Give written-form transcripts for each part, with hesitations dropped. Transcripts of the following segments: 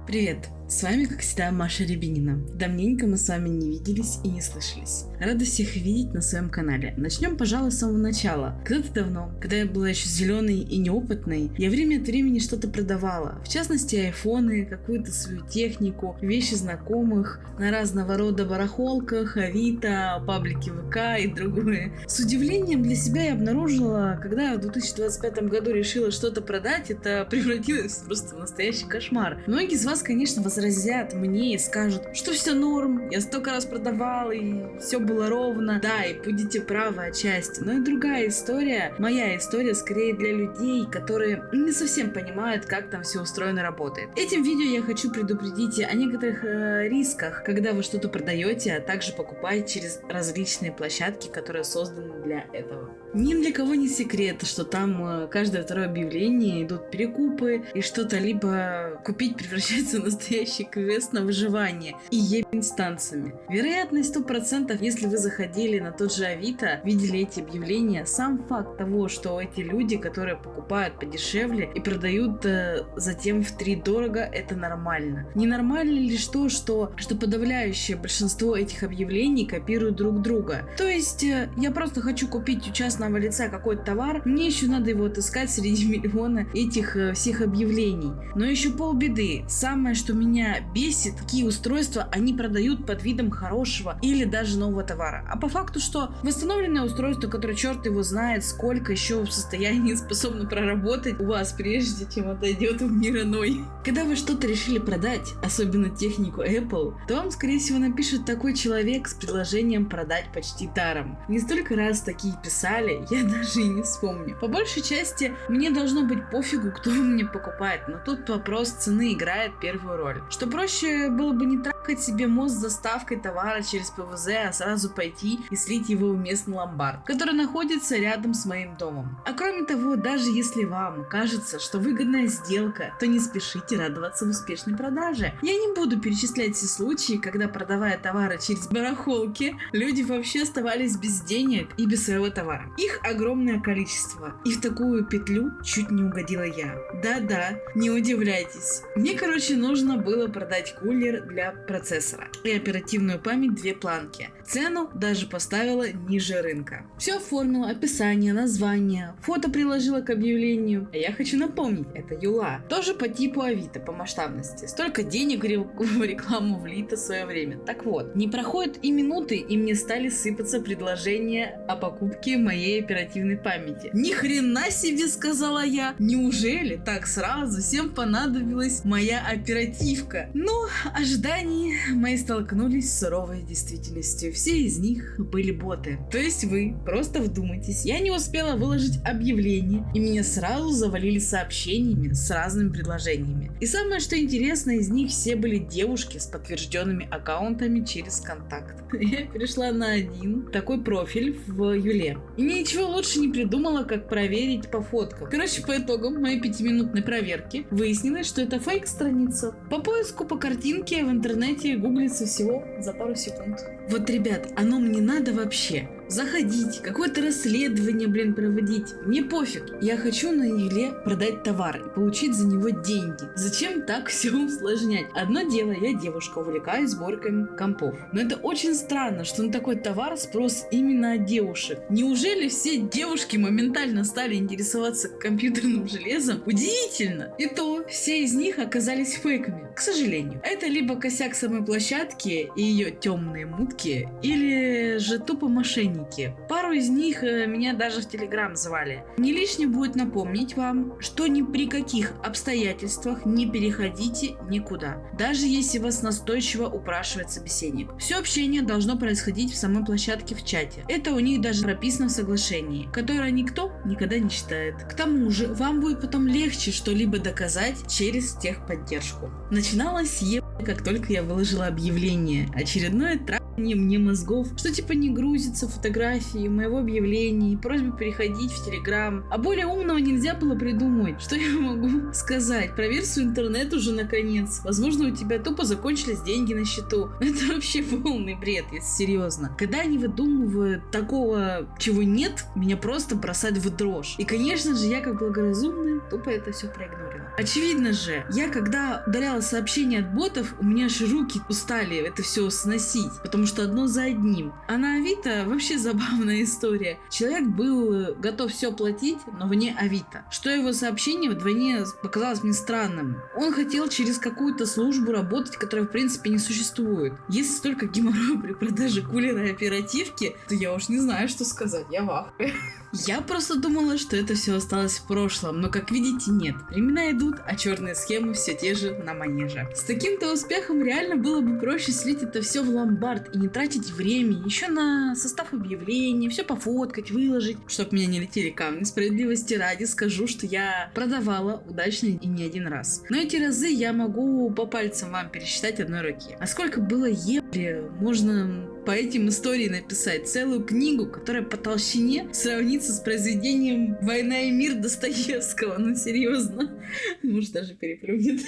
Привет! С вами, как всегда, Маша Рябинина. Давненько мы с вами не виделись и не слышались. Рада всех видеть на своем канале. Начнем, пожалуй, с самого начала. Когда-то давно, когда я была еще зеленой и неопытной, я время от времени что-то продавала. В частности, айфоны, какую-то свою технику, вещи знакомых, на разного рода барахолках, Авито, паблике ВК и другое. С удивлением для себя я обнаружила, когда в 2025 году решила что-то продать, это превратилось просто в настоящий кошмар. Многие из вас, конечно, возразят мне и скажут, что все норм, я столько раз продавала и все было ровно. Да, и будете правы отчасти. Но и другая история, моя история скорее для людей, которые не совсем понимают, как там все устроено, работает. Этим видео я хочу предупредить о некоторых рисках, когда вы что-то продаете, а также покупаете через различные площадки, которые созданы для этого. Ни для кого не секрет, что там каждое второе объявление идут перекупы, и что-то либо купить превращается в настоящий квест на выживание и ебень с танцами. Вероятность 100%, если вы заходили на тот же Авито, видели эти объявления, сам факт того, что эти люди, которые покупают подешевле и продают затем втридорого, это нормально. Ненормально лишь то, что подавляющее большинство этих объявлений копируют друг друга. То есть я просто хочу купить у частного лица какой-то товар, мне еще надо его отыскать среди миллиона этих всех объявлений. Но еще полбеды. Самое, что меня бесит, такие устройства они продают под видом хорошего или даже нового товара. А по факту, что восстановленное устройство, которое черт его знает, сколько еще в состоянии способно проработать у вас, прежде чем отойдет в мир иной. Когда вы что-то решили продать, особенно технику Apple, то вам, скорее всего, напишет такой человек с предложением продать почти даром. Не столько раз такие писали, я даже и не вспомню. По большей части, мне должно быть пофигу, кто мне покупает, но тут вопрос цены играет первую роль. Что проще было бы не трахать себе мозг с доставкой товара через ПВЗ, а сразу пойти и слить его в местный ломбард, который находится рядом с моим домом. А кроме того, даже если вам кажется, что выгодная сделка, то не спешите радоваться в успешной продаже. Я не буду перечислять все случаи, когда, продавая товары через барахолки, люди вообще оставались без денег и без своего товара. Их огромное количество. И в такую петлю чуть не угодила я. Да-да, не удивляйтесь. Мне, нужно было продать кулер для процессора и оперативную память 2 планки. Цену даже поставила ниже рынка. Все оформила, описание, название, фото приложила к объявлению. А я хочу напомнить, это Юла. Тоже по типу Авито, по масштабности. Столько денег в рекламу влито в свое время. Так вот, не проходит и минуты, и мне стали сыпаться предложения о покупке моей оперативной памяти. Ни хрена себе, сказала я. Неужели так сразу всем понадобилась моя оперативка? Но ожидания мои столкнулись с суровой действительностью. Все из них были боты. То есть вы просто вдумайтесь. Я не успела выложить объявление, и меня сразу завалили сообщениями с разными предложениями. И самое что интересно, из них все были девушки с подтвержденными аккаунтами через контакт. Я перешла на один такой профиль в Юле. И ничего лучше не придумала, как проверить по фоткам. По итогам моей 5-минутной проверки выяснилось, что это фейк-страница. По поиску по картинке в интернете гуглится всего за пару секунд. Вот, ребят, оно мне надо вообще? Заходить, какое-то расследование, проводить. Мне пофиг. Я хочу на Юле продать товар и получить за него деньги. Зачем так все усложнять? Одно дело, я девушка, увлекаюсь сборками компов. Но это очень странно, что на такой товар спрос именно от девушек. Неужели все девушки моментально стали интересоваться компьютерным железом? Удивительно! И то, все из них оказались фейками. К сожалению. Это либо косяк самой площадки и ее темные мутки, или же тупо мошенники. Пару из них меня даже в Телеграм звали. Не лишним будет напомнить вам, что ни при каких обстоятельствах не переходите никуда, даже если вас настойчиво упрашивает собеседник. Все общение должно происходить в самой площадке в чате. Это у них даже прописано в соглашении, которое никто никогда не читает. К тому же, вам будет потом легче что-либо доказать через техподдержку. Начиналось как только я выложила объявление. Очередное трахание мне мозгов, что типа не грузится фотографии моего объявления, просьба переходить в Телеграм. А более умного нельзя было придумать. Что я могу сказать? Проверь свой интернет уже наконец. Возможно, у тебя тупо закончились деньги на счету. Это вообще полный бред, если серьезно. Когда они выдумывают такого, чего нет, меня просто бросает в дрожь. И, конечно же, я как благоразумная тупо это все проигнорила. Очевидно же, я когда удаляла сообщения от ботов, у меня аж руки устали это все сносить, потому что одно за одним. А на Авито вообще забавная история. Человек был готов все платить, но вне Авито. Что его сообщение вдвойне показалось мне странным. Он хотел через какую-то службу работать, которая в принципе не существует. Если столько геморроя при продаже кулера и оперативки, то я уж не знаю, что сказать. Я в ахуе. Я просто думала, что это все осталось в прошлом, но, как видите, нет. Времена идут, а черные схемы все те же на манеже. С таким-то успехом реально было бы проще слить это все в ломбард и не тратить время еще на состав объявлений, все пофоткать, выложить, чтоб меня не летели камни. Справедливости ради скажу, что я продавала удачно и не один раз. Но эти разы я могу по пальцам вам пересчитать одной руки. А сколько было ебли, можно по этим историям написать целую книгу, которая по толщине сравнится с произведением «Война и мир» Достоевского. Ну, серьезно. Может, даже переплюнет.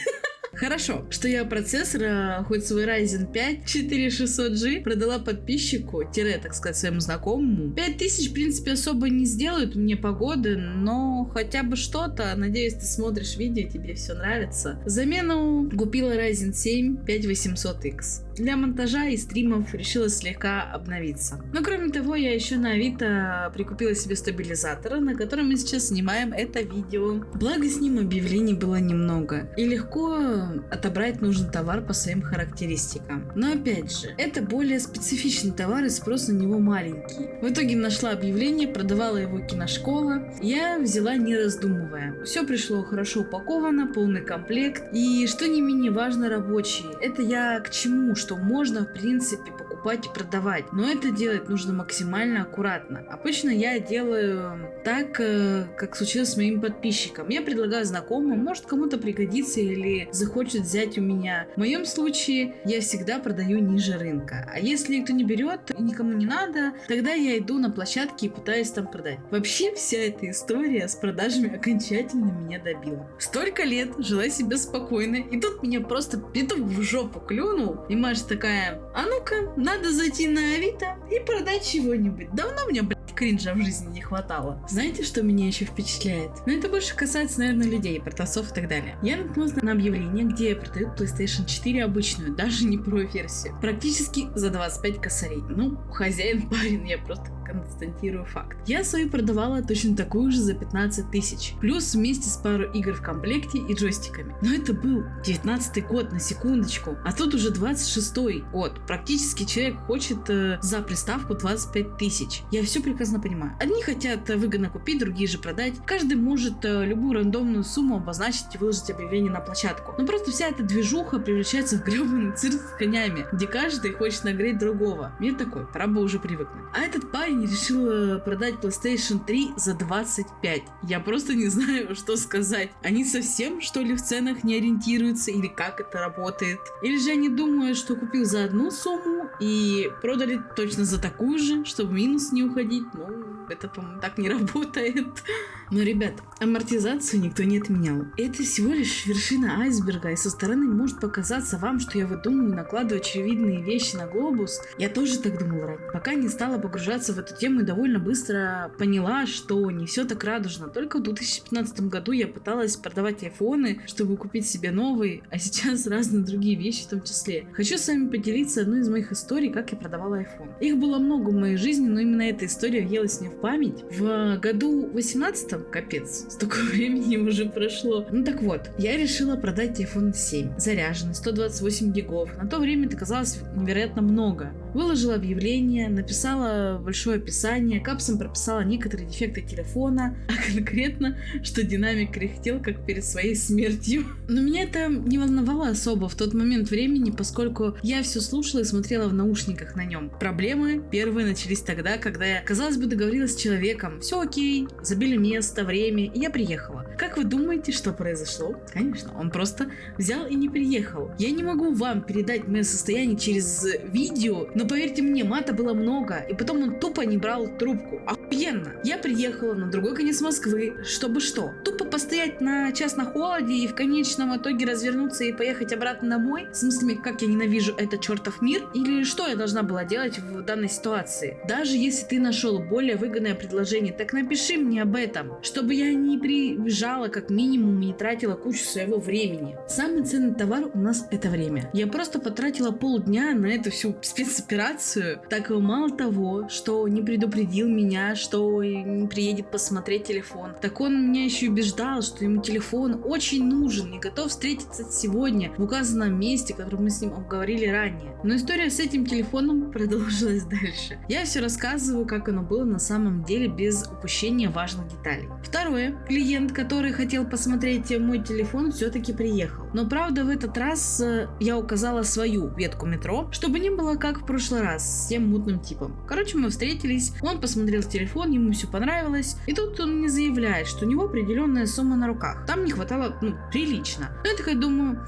Хорошо, что я процессор, хоть свой Ryzen 5 4600G, продала подписчику, так сказать, своему знакомому. 5000, в принципе, особо не сделают мне погоды, но хотя бы что-то. Надеюсь, ты смотришь видео, тебе все нравится. В замену купила Ryzen 7 5800X. Для монтажа и стримов решила слегка обновиться. Но кроме того, я еще на Авито прикупила себе стабилизатор, на котором мы сейчас снимаем это видео. Благо с ним объявлений было немного. И легко отобрать нужный товар по своим характеристикам. Но опять же, это более специфичный товар и спрос на него маленький. В итоге нашла объявление, продавала его киношкола. Я взяла не раздумывая. Все пришло хорошо упаковано, полный комплект. И что не менее важно, рабочий. Это я к чему? Что можно в принципе покупать и продавать. Но это делать нужно максимально аккуратно. Обычно я делаю так, как случилось с моим подписчиком. Я предлагаю знакомым, может кому-то пригодится или захочет взять у меня. В моем случае я всегда продаю ниже рынка. А если никто не берет, никому не надо, тогда я иду на площадки и пытаюсь там продать. Вообще вся эта история с продажами окончательно меня добила. Столько лет жила себе спокойно, и тут меня просто петух в жопу клюнул, и Маша такая: а ну-ка, надо зайти на Авито и продать чего-нибудь. Давно мне, кринжа в жизни не хватало. Знаете, что меня еще впечатляет? Но это больше касается, наверное, людей, продавцов и так далее. Я наткнулась на объявление, где продают PlayStation 4 обычную, даже не Pro-версию. Практически за 25 косарей. Ну, хозяин парень, я просто констатирую факт. Я свою продавала точно такую же за 15 тысяч. Плюс вместе с пару игр в комплекте и джойстиками. Но это был 19-й год, на секундочку. А тут уже 26-й год. Практически человек хочет за приставку 25 тысяч. Я все прекрасно понимаю. Одни хотят выгодно купить, другие же продать. Каждый может любую рандомную сумму обозначить и выложить объявление на площадку. Но просто вся эта движуха превращается в гребаный цирк с конями, где каждый хочет нагреть другого. Мир такой, пора бы уже привыкнуть. А этот парень решил продать PlayStation 3 за 25. Я просто не знаю, что сказать. Они совсем, что ли, в ценах не ориентируются, или как это работает? Или же они думают, что купил за одну сумму и продали точно за такую же, чтобы в минус не уходить? Ну, это, по-моему, так не работает. Но, ребят, амортизацию никто не отменял. Это всего лишь вершина айсберга, и со стороны может показаться вам, что я выдумываю, накладываю очевидные вещи на глобус. Я тоже так думала ранее. Пока не стала погружаться в эту тему и довольно быстро поняла, что не все так радужно. Только в 2015 году я пыталась продавать айфоны, чтобы купить себе новый, а сейчас разные другие вещи в том числе. Хочу с вами поделиться одной из моих историй, как я продавала iPhone. Их было много в моей жизни, но именно эта история въелась мне в память. В году 18-м, капец, столько времени уже прошло. Ну так вот, я решила продать iPhone 7, заряженный, 128 гигов. На то время это казалось невероятно много. Выложила объявление, написала большое большое описание, капсом прописала некоторые дефекты телефона, а конкретно, что динамик кряхтел как перед своей смертью. Но меня это не волновало особо в тот момент времени, поскольку я все слушала и смотрела в наушниках на нем. Проблемы первые начались тогда, когда я, казалось бы, договорилась с человеком. Все окей, забили место, время, и я приехала. Как вы думаете, что произошло? Конечно, он просто взял и не приехал. Я не могу вам передать мое состояние через видео, но поверьте мне, мата было много, и потом он тупо не брал трубку. Охуенно. Я приехала на другой конец Москвы, чтобы что? Тупо постоять на час на холоде и в конечном итоге развернуться и поехать обратно домой? В смысле, как я ненавижу этот чертов мир? Или что я должна была делать в данной ситуации? Даже если ты нашел более выгодное предложение, так напиши мне об этом, чтобы я не приезжала как минимум и не тратила кучу своего времени. Самый ценный товар у нас это время. Я просто потратила полдня на эту всю спецоперацию. Так мало того, что не предупредил меня, что не приедет посмотреть телефон, так он меня еще и убеждал, что ему телефон очень нужен и готов встретиться сегодня в указанном месте, которое мы с ним обговорили ранее. Но история с этим телефоном продолжилась дальше. Я все рассказываю, как оно было на самом деле, без упущения важных деталей. Второе. Клиент, который хотел посмотреть мой телефон, все-таки приехал. Но правда в этот раз я указала свою ветку метро, чтобы не было как в прошлый раз с тем мутным типом. Короче, мы встретились, он посмотрел телефон, ему все понравилось, и тут он мне заявляет, что у него определенная сумма на руках. Там не хватало, прилично. Но я такая думаю,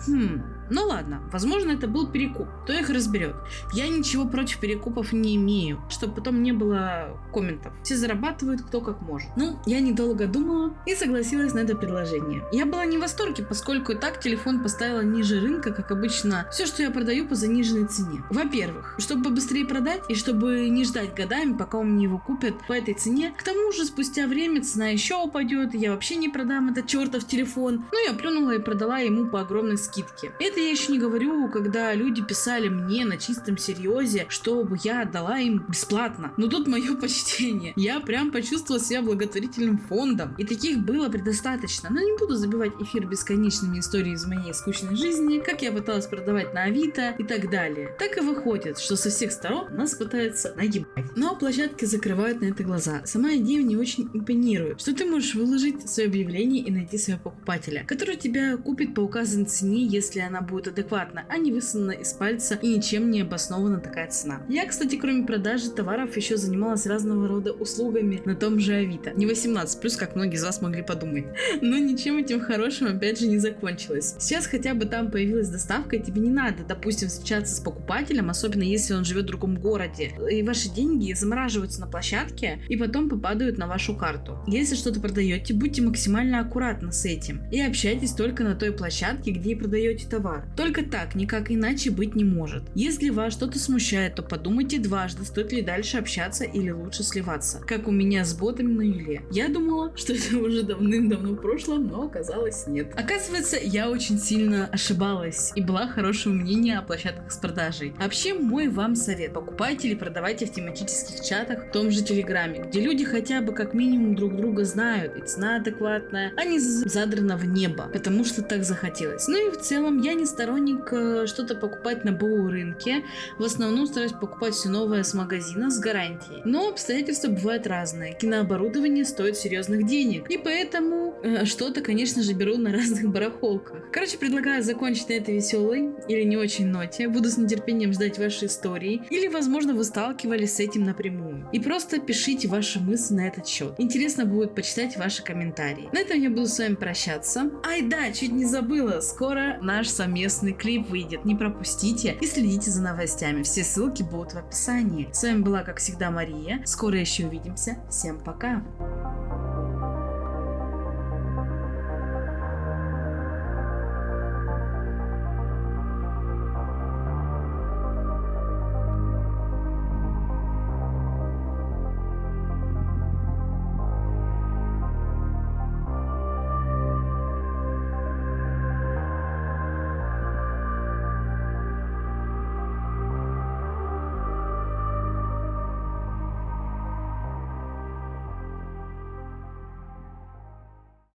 ну ладно, возможно, это был перекуп, кто их разберет. Я ничего против перекупов не имею, чтобы потом не было комментов. Все зарабатывают кто как может. Я недолго думала и согласилась на это предложение. Я была не в восторге, поскольку и так телефон поставила ниже рынка, как обычно, все, что я продаю по заниженной цене. Во-первых, чтобы побыстрее продать и чтобы не ждать годами, пока у меня его купят по этой цене. К тому же, спустя время цена еще упадет, и я вообще не продам этот чертов телефон. Я плюнула и продала ему по огромной скидке. Это я еще не говорю, когда люди писали мне на чистом серьезе, чтобы я отдала им бесплатно. Но тут мое почтение. Я прям почувствовала себя благотворительным фондом. И таких было предостаточно. Но не буду забивать эфир бесконечными историями из моей скучной жизни, как я пыталась продавать на Авито и так далее. Так и выходит, что со всех сторон нас пытаются наебать. Но площадки закрывают на это глаза. Сама идея мне очень импонирует, что ты можешь выложить свое объявление и найти своего покупателя, который тебя купит по указанной цене, если она будет адекватна, а не высосана из пальца и ничем не обоснована такая цена. Я, кстати, кроме продажи товаров, еще занималась разного рода услугами на том же Авито. Не 18+, как многие из вас могли подумать. Но ничем этим хорошим опять же не закончилось. Сейчас хотя бы там появилась доставка, и тебе не надо, допустим, встречаться с покупателем, особенно если он живет в другом городе. И ваши деньги замораживаются на площадке и потом попадают на вашу карту. Если что-то продаете, будьте максимально аккуратны с этим и общайтесь только на той площадке, где и продаете товар. Только так, никак иначе быть не может. Если вас что-то смущает, то подумайте дважды, стоит ли дальше общаться или лучше сливаться. Как у меня с ботами на Юле. Я думала, что это уже давным-давно в прошлом, но оказалось нет. Оказывается, я очень сильно ошибалась и была хорошего мнения о площадках с продажей. Вообще, мой вам совет. Покупайте или продавайте в тематических чатах, в том же Телеграме, где люди хотя бы как минимум друг друга знают, и цена адекватная, а не задрана в небо, потому что так захотелось. И в целом, я не сторонник что-то покупать на БУ рынке. В основном стараюсь покупать все новое с магазина с гарантией. Но обстоятельства бывают разные. Кинооборудование стоит серьезных денег. И поэтому что-то, конечно же, беру на разных барахолках. Короче, предлагаю закончить на этой веселой или не очень ноте. Буду с нетерпением ждать ваши истории. Или, возможно, вы сталкивались с этим напрямую. И просто пишите ваши мысли на этот счет. Интересно будет почитать ваши комментарии. На этом я буду с вами прощаться. Ай да, чуть не забыла. Скоро наш совместный клип выйдет. Не пропустите и следите за новостями. Все ссылки будут в описании. С вами была, как всегда, Мария. Скоро еще увидимся. Всем пока!